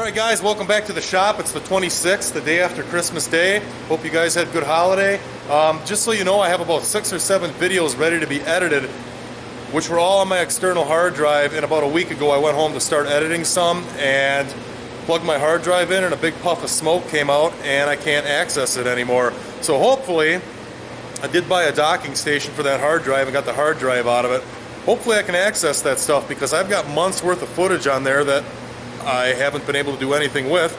Alright guys, welcome back to the shop. It's the 26th, the day after Christmas Day. Hope you guys had a good holiday. Just so you know, I have about 6 or 7 videos ready to be edited, which were all on my external hard drive, and about a week ago I went home to start editing some and plugged my hard drive in and a big puff of smoke came out and I can't access it anymore. So hopefully, I did buy a docking station for that hard drive and got the hard drive out of it. Hopefully I can access that stuff because I've got months worth of footage on there that I haven't been able to do anything with,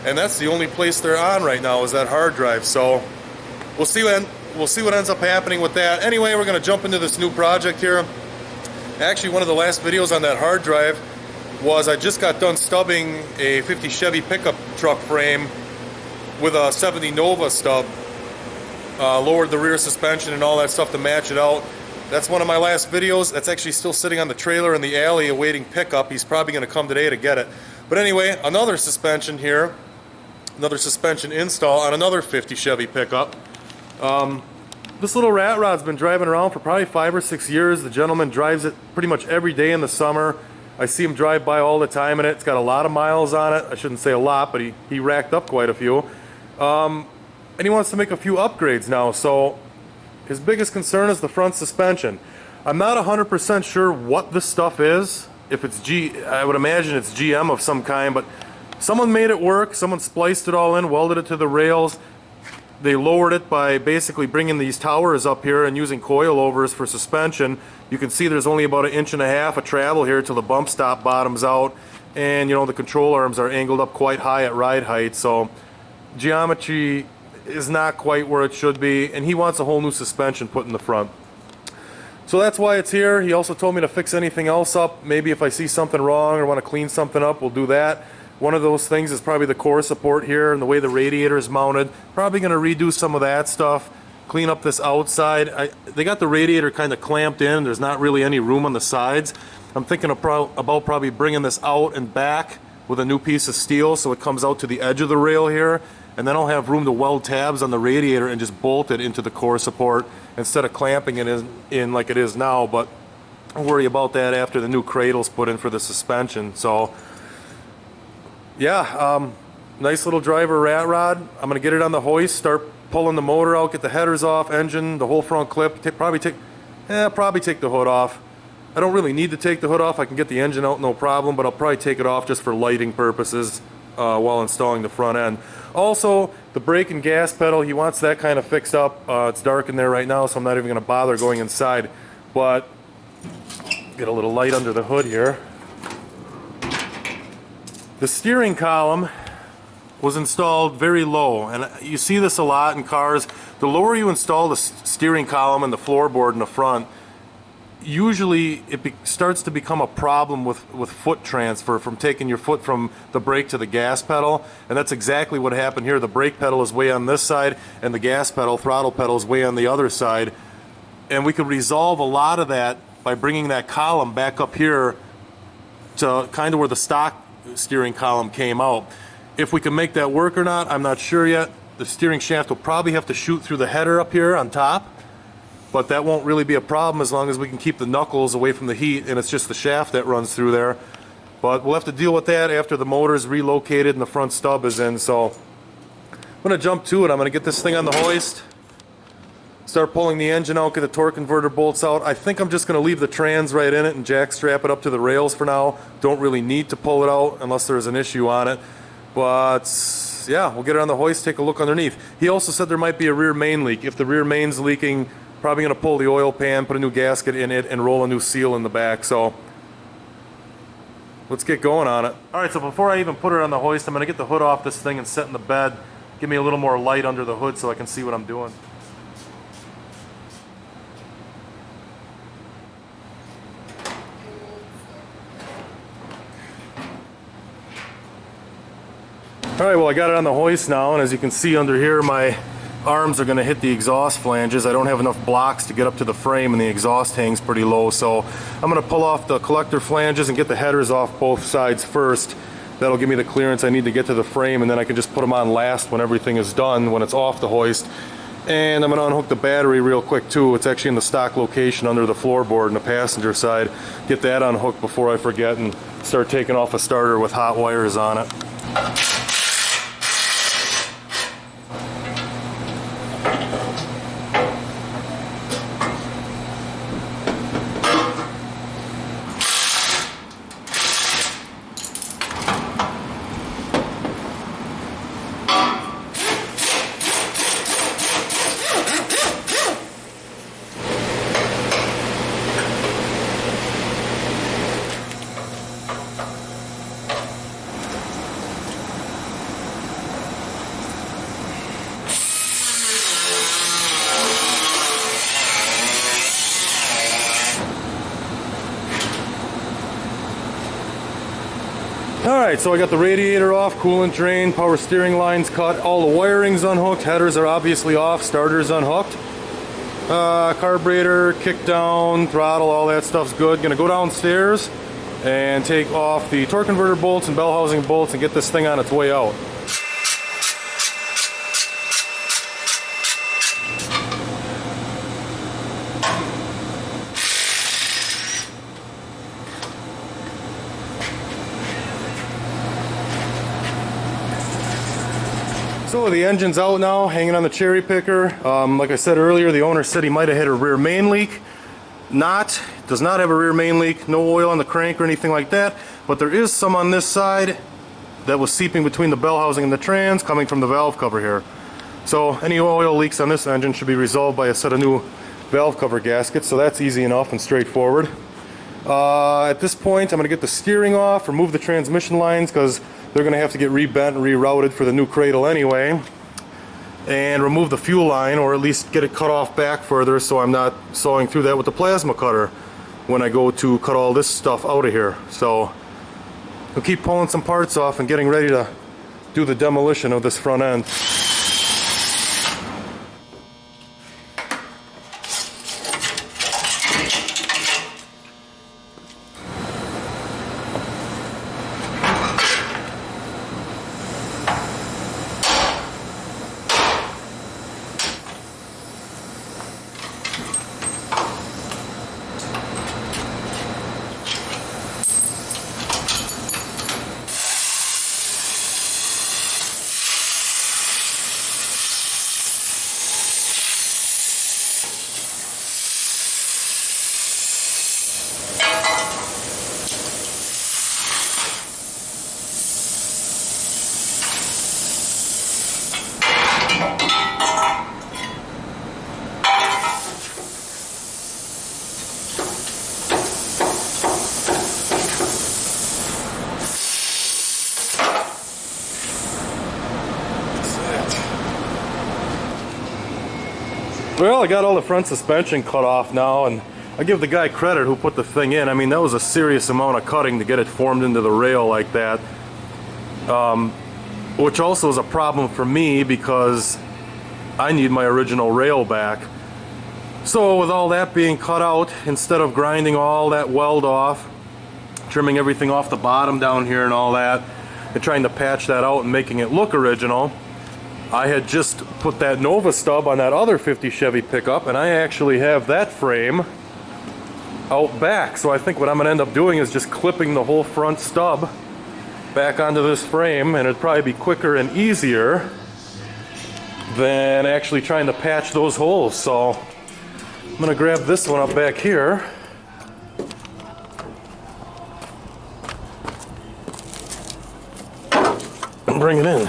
and that's the only place they're on right now is that hard drive. So we'll see what ends up happening with that. Anyway, we're going to jump into this new project here. Actually, one of the last videos on that hard drive was I just got done stubbing a 50 Chevy pickup truck frame with a 70 Nova stub. Lowered the rear suspension and all that stuff to match it out. That's one of my last videos. That's actually still sitting on the trailer in the alley awaiting pickup. He's probably going to come today to get it. But anyway, another suspension here, another suspension install on another 50 Chevy pickup. This little rat rod's been driving around for probably 5 or 6 years. The gentleman drives it pretty much every day in the summer. I see him drive by all the time in it. It's got a lot of miles on it. I shouldn't say a lot, but he racked up quite a few. And he wants to make a few upgrades now. So his biggest concern is the front suspension. I'm not 100% sure what this stuff is. If it's I would imagine it's GM of some kind, but someone made it work. Someone spliced it all in, welded it to the rails. They lowered it by basically bringing these towers up here and using coilovers for suspension. You can see there's only about 1.5 inches of travel here till the bump stop bottoms out, and you know the control arms are angled up quite high at ride height, so geometry is not quite where it should be, and he wants a whole new suspension put in the front. So that's why it's here. He also told me to fix anything else up. Maybe if I see something wrong or want to clean something up, we'll do that. One of those things is probably the core support here and the way the radiator is mounted. Probably going to redo some of that stuff, clean up this outside. They got the radiator kind of clamped in. There's not really any room on the sides. I'm thinking about probably bringing this out and back with a new piece of steel so it comes out to the edge of the rail here, and then I'll have room to weld tabs on the radiator and just bolt it into the core support instead of clamping it in like it is now. But I'll worry about that after the new cradle's put in for the suspension. So yeah, nice little driver rat rod. I'm gonna get it on the hoist, start pulling the motor out, get the headers off, engine, the whole front clip, probably take the hood off. I don't really need to take the hood off. I can get the engine out no problem, but I'll probably take it off just for lighting purposes while installing the front end. Also, the brake and gas pedal, he wants that kind of fixed up. It's dark in there right now, so I'm not even going to bother going inside. But get a little light under the hood here. The steering column was installed very low, and you see this a lot in cars. The lower you install the steering column and the floorboard in the front, usually it starts to become a problem with foot transfer, from taking your foot from the brake to the gas pedal, and that's exactly what happened here. The brake pedal is way on this side and the gas pedal, throttle pedal, is way on the other side, and we could resolve a lot of that by bringing that column back up here to kind of where the stock steering column came out. If we can make that work or not, I'm not sure yet. The steering shaft will probably have to shoot through the header up here on top, but that won't really be a problem as long as we can keep the knuckles away from the heat and it's just the shaft that runs through there. But we'll have to deal with that after the motor is relocated and the front stub is in. So I'm going to jump to it. I'm going to get this thing on the hoist, start pulling the engine out, get the torque converter bolts out. I think I'm just going to leave the trans right in it and jack strap it up to the rails for now. Don't really need to pull it out unless there's an issue on it. But yeah, we'll get it on the hoist, take a look underneath. He also said there might be a rear main leak. If the rear main's leaking, probably going to pull the oil pan, put a new gasket in it, and roll a new seal in the back. So let's get going on it. Alright, so before I even put it on the hoist, I'm going to get the hood off this thing and set in the bed. Give me a little more light under the hood so I can see what I'm doing. Alright, well I got it on the hoist now, and as you can see under here, my arms are going to hit the exhaust flanges. I don't have enough blocks to get up to the frame, and the exhaust hangs pretty low, so I'm going to pull off the collector flanges and get the headers off both sides first. That'll give me the clearance I need to get to the frame, and then I can just put them on last when everything is done, when it's off the hoist. And I'm going to unhook the battery real quick too. It's actually in the stock location under the floorboard on the passenger side. Get that unhooked before I forget and start taking off a starter with hot wires on it. Alright, so I got the radiator off, coolant drain, power steering lines cut, all the wiring's unhooked, headers are obviously off, starter's unhooked. Carburetor, kick down, throttle, all that stuff's good. Gonna go downstairs and take off the torque converter bolts and bell housing bolts and get this thing on its way out. So the engine's out now, hanging on the cherry picker. Like I said earlier, the owner said he might have hit a rear main leak. Does not have a rear main leak, no oil on the crank or anything like that, but there is some on this side that was seeping between the bell housing and the trans coming from the valve cover here. So any oil leaks on this engine should be resolved by a set of new valve cover gaskets, so that's easy enough and straightforward. At this point I'm going to get the steering off, remove the transmission lines because they're going to have to get rebent and rerouted for the new cradle anyway, and remove the fuel line, or at least get it cut off back further so I'm not sawing through that with the plasma cutter when I go to cut all this stuff out of here. So I'll keep pulling some parts off and getting ready to do the demolition of this front end. Well, I got all the front suspension cut off now, and I give the guy credit who put the thing in. I mean, that was a serious amount of cutting to get it formed into the rail like that. Which also is a problem for me because I need my original rail back. So with all that being cut out, instead of grinding all that weld off, trimming everything off the bottom down here and all that, and trying to patch that out and making it look original, I had just put that Nova stub on that other 50 Chevy pickup, and I actually have that frame out back. So I think what I'm going to end up doing is just clipping the whole front stub back onto this frame, and it'd probably be quicker and easier than actually trying to patch those holes. So I'm going to grab this one up back here. And bring it in.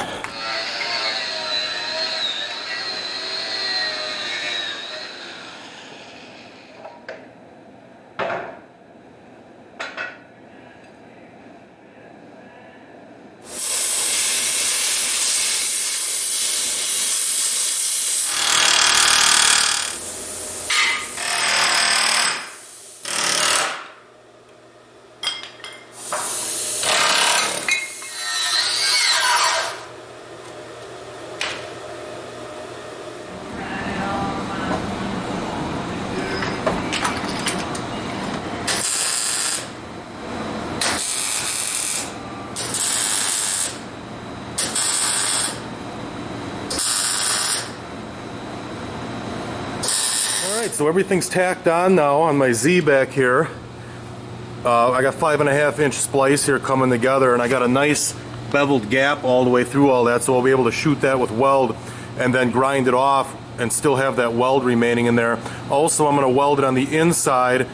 Alright, so everything's tacked on now on my Z back here. I got 5.5 inch splice here coming together, and I got a nice beveled gap all the way through all that, so I'll be able to shoot that with weld and then grind it off and still have that weld remaining in there. Also, I'm going to weld it on the inside,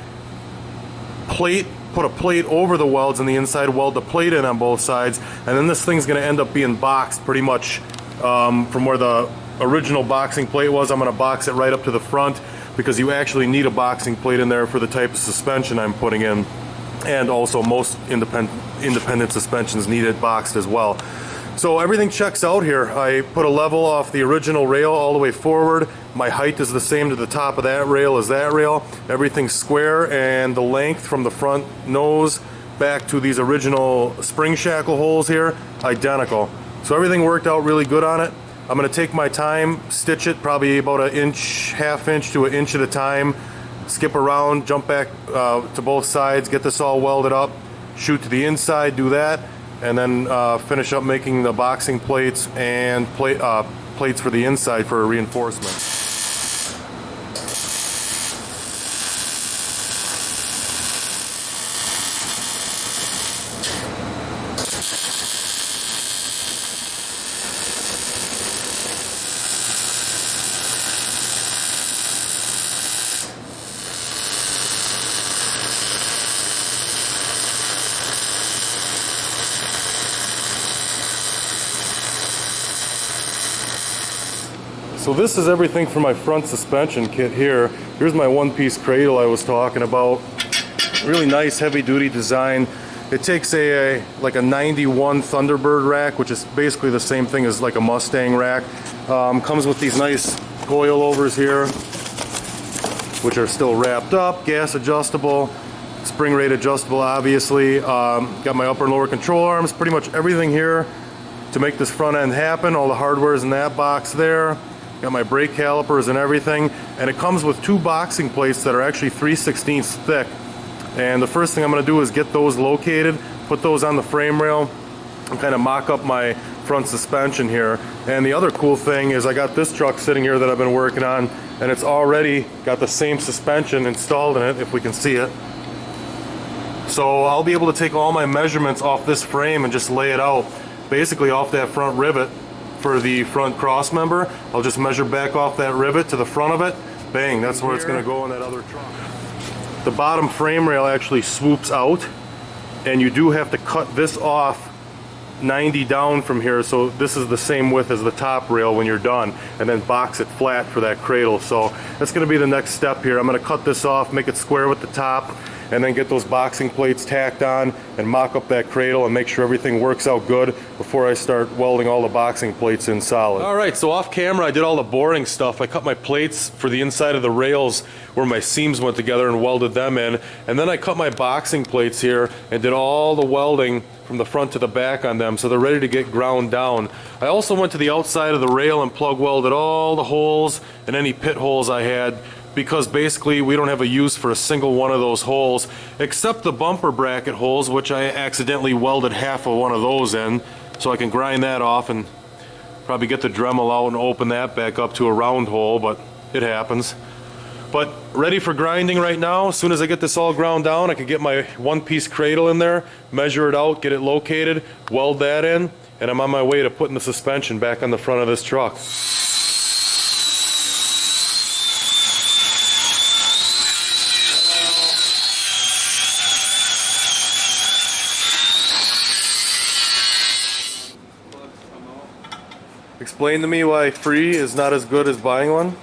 put a plate over the welds on the inside, weld the plate in on both sides, and then this thing's going to end up being boxed pretty much from where the original boxing plate was. I'm going to box it right up to the front because you actually need a boxing plate in there for the type of suspension I'm putting in, and also most independent suspensions need it boxed as well. So everything checks out here. I put a level off the original rail all the way forward. My height is the same to the top of that rail as that rail. Everything's square, and the length from the front nose back to these original spring shackle holes here, identical. So everything worked out really good on it. I'm going to take my time, stitch it probably about an inch, half inch to an inch at a time, skip around, jump back to both sides, get this all welded up, shoot to the inside, do that, and then finish up making the boxing plates and plates for the inside for reinforcement. So this is everything for my front suspension kit here. Here's my one-piece cradle I was talking about. Really nice heavy-duty design. It takes like a 91 Thunderbird rack, which is basically the same thing as like a Mustang rack. Comes with these nice coilovers here, which are still wrapped up, gas adjustable, spring rate adjustable obviously. Got my upper and lower control arms, pretty much everything here to make this front end happen. All the hardware is in that box there. Got my brake calipers and everything, and it comes with two boxing plates that are actually 3/16 thick. And the first thing I'm going to do is get those located, put those on the frame rail, and kind of mock up my front suspension here. And the other cool thing is I got this truck sitting here that I've been working on, and it's already got the same suspension installed in it, if we can see it. So I'll be able to take all my measurements off this frame and just lay it out, basically off that front rivet. For the front cross member, I'll just measure back off that rivet to the front of it. Bang, that's where it's going to go in that other truck. The bottom frame rail actually swoops out, and you do have to cut this off 90 down from here, so this is the same width as the top rail when you're done, and then box it flat for that cradle. So that's going to be the next step here. I'm going to cut this off, make it square with the top, and then get those boxing plates tacked on and mock up that cradle and make sure everything works out good before I start welding all the boxing plates in solid. Alright, so off camera I did all the boring stuff. I cut my plates for the inside of the rails where my seams went together and welded them in, and then I cut my boxing plates here and did all the welding from the front to the back on them so they're ready to get ground down. I also went to the outside of the rail and plug welded all the holes and any pit holes I had, because basically we don't have a use for a single one of those holes except the bumper bracket holes, which I accidentally welded half of one of those in, so I can grind that off and probably get the Dremel out and open that back up to a round hole, but it happens. But ready for grinding right now. As soon as I get this all ground down, I can get my one-piece cradle in there, measure it out, get it located, weld that in, and I'm on my way to putting the suspension back on the front of this truck. Explain to me why free is not as good as buying one.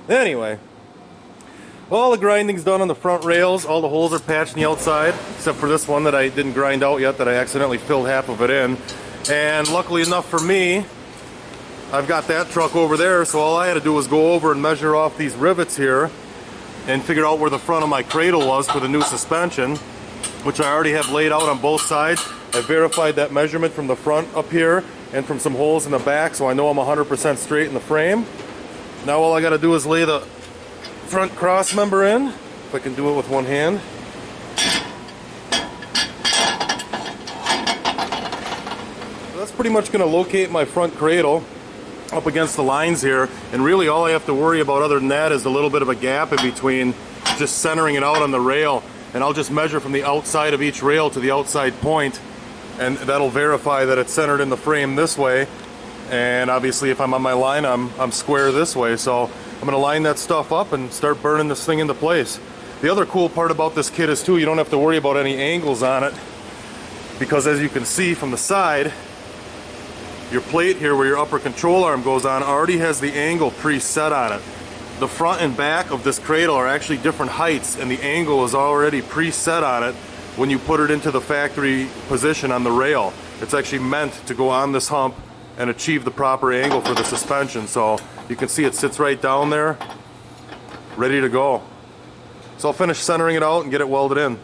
Anyway, all the grinding's done on the front rails. All the holes are patched on the outside, except for this one that I didn't grind out yet, that I accidentally filled half of it in. And luckily enough for me, I've got that truck over there, so all I had to do was go over and measure off these rivets here and figure out where the front of my cradle was for the new suspension, which I already have laid out on both sides. I verified that measurement from the front up here and from some holes in the back, so I know I'm 100% straight in the frame. Now all I got to do is lay the front cross member in, if I can do it with one hand. So that's pretty much going to locate my front cradle up against the lines here, and really all I have to worry about other than that is a little bit of a gap in between, just centering it out on the rail, and I'll just measure from the outside of each rail to the outside point, and that'll verify that it's centered in the frame this way. And obviously if I'm on my line, I'm square this way, so I'm going to line that stuff up and start burning this thing into place. The other cool part about this kit is too, you don't have to worry about any angles on it, because as you can see from the side, your plate here where your upper control arm goes on already has the angle preset on it. The front and back of this cradle are actually different heights, and the angle is already preset on it when you put it into the factory position on the rail. It's actually meant to go on this hump and achieve the proper angle for the suspension. So you can see it sits right down there, ready to go. So I'll finish centering it out and get it welded in.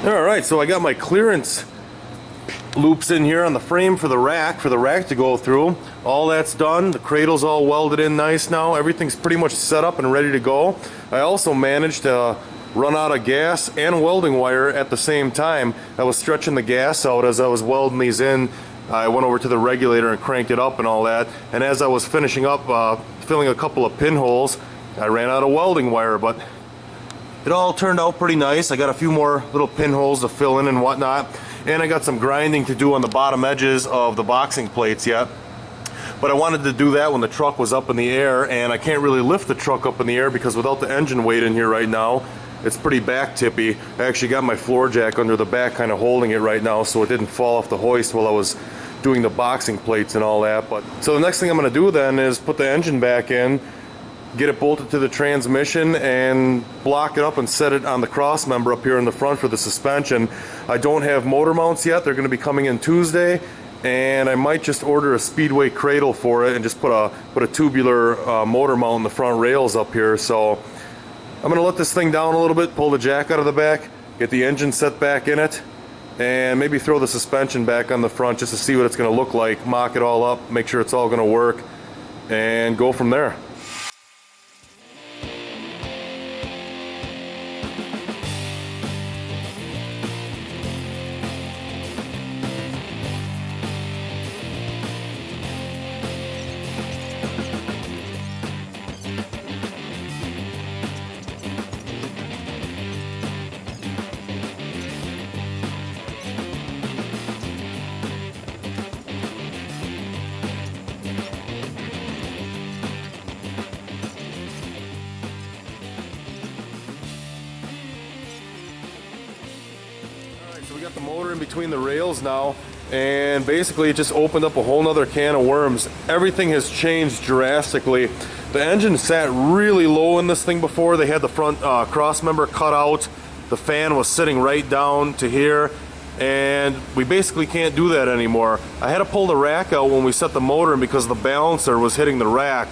Alright, so I got my clearance loops in here on the frame for the rack to go through. All that's done. The cradle's all welded in nice now. Everything's pretty much set up and ready to go. I also managed to run out of gas and welding wire at the same time. I was stretching the gas out as I was welding these in. I went over to the regulator and cranked it up and all that. And as I was finishing up, filling a couple of pinholes, I ran out of welding wire, but it all turned out pretty nice. I got a few more little pinholes to fill in and whatnot, and I got some grinding to do on the bottom edges of the boxing plates yet. But I wanted to do that when the truck was up in the air, and I can't really lift the truck up in the air because without the engine weight in here right now, it's pretty back tippy. I actually got my floor jack under the back kind of holding it right now so it didn't fall off the hoist while I was doing the boxing plates and all that. But so the next thing I'm going to do then is put the engine back in, get it bolted to the transmission, and block it up and set it on the crossmember up here in the front for the suspension. I don't have motor mounts yet. They're going to be coming in Tuesday, and I might just order a Speedway cradle for it and just put a tubular motor mount in the front rails up here. So I'm going to let this thing down a little bit, pull the jack out of the back, get the engine set back in it, and maybe throw the suspension back on the front just to see what it's going to look like, mock it all up, make sure it's all going to work, and go from there. So we got the motor in between the rails now, and basically it just opened up a whole nother can of worms. Everything has changed drastically. The engine sat really low in this thing before. They had the front crossmember cut out. The fan was sitting right down to here. and we basically can't do that anymore. I had to pull the rack out when we set the motor in because the balancer was hitting the rack,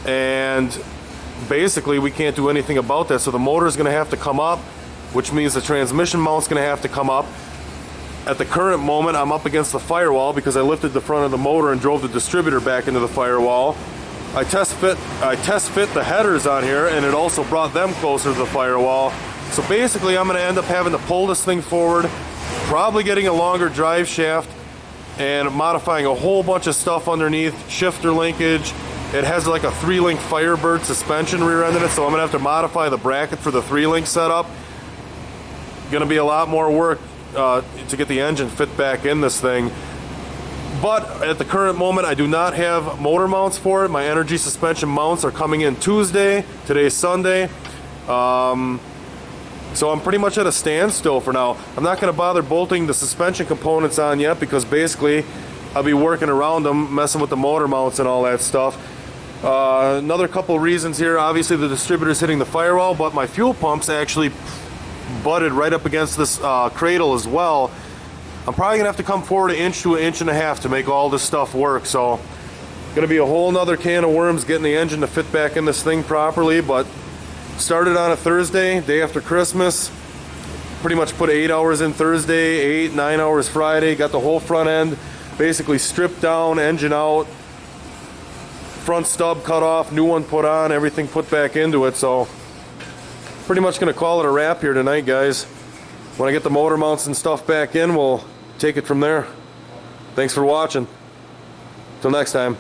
and basically we can't do anything about that. So the motor is going to have to come up, which means the transmission mount's going to have to come up. At the current moment, I'm up against the firewall because I lifted the front of the motor and drove the distributor back into the firewall. I test fit the headers on here, and it also brought them closer to the firewall. So basically I'm going to end up having to pull this thing forward, probably getting a longer drive shaft, and modifying a whole bunch of stuff underneath, shifter linkage. It has like a 3-link Firebird suspension rear end in it, so I'm going to have to modify the bracket for the 3-link setup. Going to be a lot more work to get the engine fit back in this thing. But at the current moment, I do not have motor mounts for it. My energy suspension mounts are coming in Tuesday. Today's Sunday. So I'm pretty much at a standstill for now. I'm not going to bother bolting the suspension components on yet because basically I'll be working around them, messing with the motor mounts and all that stuff. Another couple reasons here. Obviously the distributor's hitting the firewall, but my fuel pump's actually butted right up against this cradle as well. I'm probably gonna have to come forward 1 inch to 1.5 inches to make all this stuff work. So gonna be a whole nother can of worms getting the engine to fit back in this thing properly. But started on a Thursday, day after Christmas. Pretty much put 8 hours in Thursday, 8-9 hours Friday. Got the whole front end basically stripped down, engine out, front stub cut off, new one put on, everything put back into it. So pretty much gonna call it a wrap here tonight, guys. When I get the motor mounts and stuff back in, we'll take it from there. Thanks for watching. Till next time.